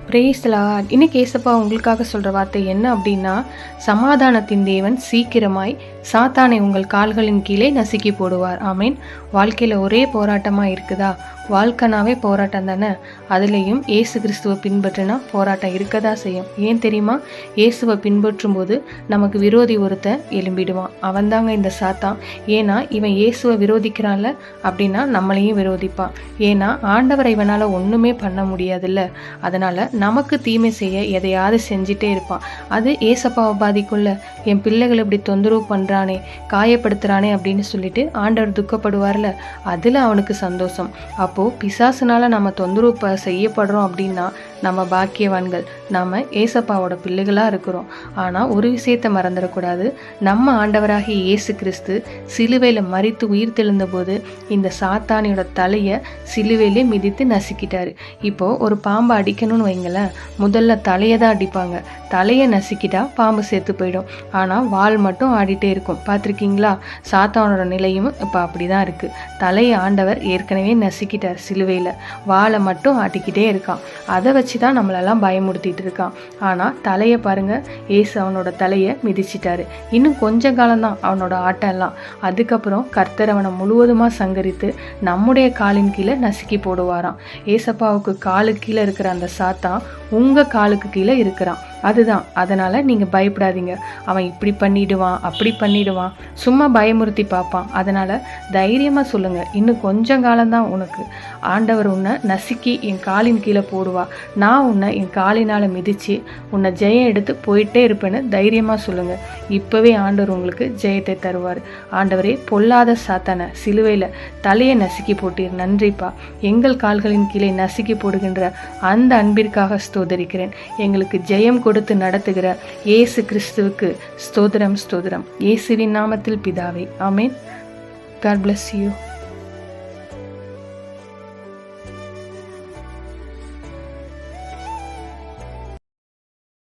Praise the Lord. இன்னைக்கு ஏசப்பா உங்களுக்காக சொல்ற வார்த்தை என்ன அப்படின்னா, சமாதானத்தின் தேவன் சீக்கிரமாய் சாத்தானை உங்கள் கால்களின் கீழே நசுக்கி போடுவார். ஆமேன். வாழ்க்கையில ஒரே போராட்டமா இருக்குதா? வாழ்க்கைனாவே போராட்டம் தானே. அதுலேயும் ஏசு கிறிஸ்துவை பின்பற்றினா போராட்டம் இருக்கதா செய்யும். ஏன் தெரியுமா? இயேசுவை பின்பற்றும் போது நமக்கு விரோதி ஒருத்தன் எழும்பிடுவான். அவன் தாங்க இந்த சாத்தான். ஏன்னா இவன் இயேசுவை விரோதிக்கிறான்ல அப்படின்னா நம்மளையும் விரோதிப்பான். ஏன்னா ஆண்டவரை இவனால ஒண்ணுமே பண்ண முடியாதுல்ல. அதனால நமக்கு தீமை செய்ய எதையாவது செஞ்சுட்டே இருப்பான். அது ஏசப்பாவை பாதிக்குள்ள. என் பிள்ளைகள் இப்படி தொந்தரவு பண்றானே, காயப்படுத்துறானே அப்படின்னு சொல்லிட்டு ஆண்டவர் துக்கப்படுவார்ல, அதுல அவனுக்கு சந்தோஷம். அப்போ பிசாசுனால நம்ம தொந்தரவு செய்யப்படுறோம் அப்படின்னா நம்ம பாக்கியவான்கள், நம்ம ஏசப்பாவோட பிள்ளைகளா இருக்கிறோம். ஆனா ஒரு விஷயத்தை மறந்துடக்கூடாது. நம்ம ஆண்டவராகிய இயேசு கிறிஸ்து சிலுவையில மரித்து உயிர் தெழுந்த போது இந்த சாத்தானியோட தலையை சிலுவையிலே மிதித்து நசுக்கிட்டாரு. இப்போ ஒரு பாம்பை அடிக்கணும்னு வைங்களேன், முதல்ல தலையை தான் அடிப்பாங்க. தலையை நசுக்கிட்டா பாம்பு சேர்த்து போயிடும். ஆனா வால் மட்டும் ஆடிட்டே இருக்கும். பார்த்துருக்கீங்களா? சாத்தானோட நிலையும் இப்போ அப்படிதான் இருக்கு. தலையை ஆண்டவர் ஏற்கனவே நசுக்கிட்டார் சிலுவையில, வாழை மட்டும் ஆட்டிக்கிட்டே இருக்கான். அதை வச்சு தான் நம்மளெல்லாம் பயமுறுத்திட்டு இருக்கான். ஆனா தலையை பாருங்க, ஏசு அவனோட தலையை மிதிச்சிட்டாரு. இன்னும் கொஞ்ச காலம்தான் அவனோட ஆட்டம் எல்லாம். அதுக்கப்புறம் கர்த்தர் அவனை முழுவதுமா சங்கரித்து நம்முடைய காலின் கீழே நசுக்கி போடுவாராம். ஏசப்பாவுக்கு காலுக்கு கீழே இருக்கிற அந்த சாத்தான் உங்க காலுக்கு கீழே இருக்கிறான். அதுதான். அதனால நீங்க பயப்படாதீங்க. அவன் இப்படி பண்ணிடுவான், அப்படி பண்ணிடுவான், சும்மா பயமுறுத்தி பார்ப்பான். அதனால தைரியமா சொல்லுங்க, இன்னும் கொஞ்சம் காலம்தான் உனக்கு. ஆண்டவர் உன்னை நசுக்கி என் காலின் கீழே போடுவா. நான் உன்னை என் காலினால மிதிச்சு உன்னை ஜெயம் எடுத்து போயிட்டே இருப்பேன்னு தைரியமா சொல்லுங்க. இப்பவே ஆண்டவர் உங்களுக்கு ஜெயத்தை தருவார். ஆண்டவரே, பொல்லாத சாத்தான சிலுவையில தலையை நசுக்கி போட்டீர், நன்றிப்பா. எங்கள் கால்களின் கீழே நசுக்கி போடுகின்ற அந்த அன்பிற்காக ஸ்தோதரிக்கிறேன். எங்களுக்கு ஜெயம் கொடுத்து நடத்துகிற இயேசு கிறிஸ்துவுக்கு ஸ்தோத்திரம், ஸ்தோத்திரம். இயேசுவின் நாமத்தில் பிதாவே, ஆமேன். God bless you.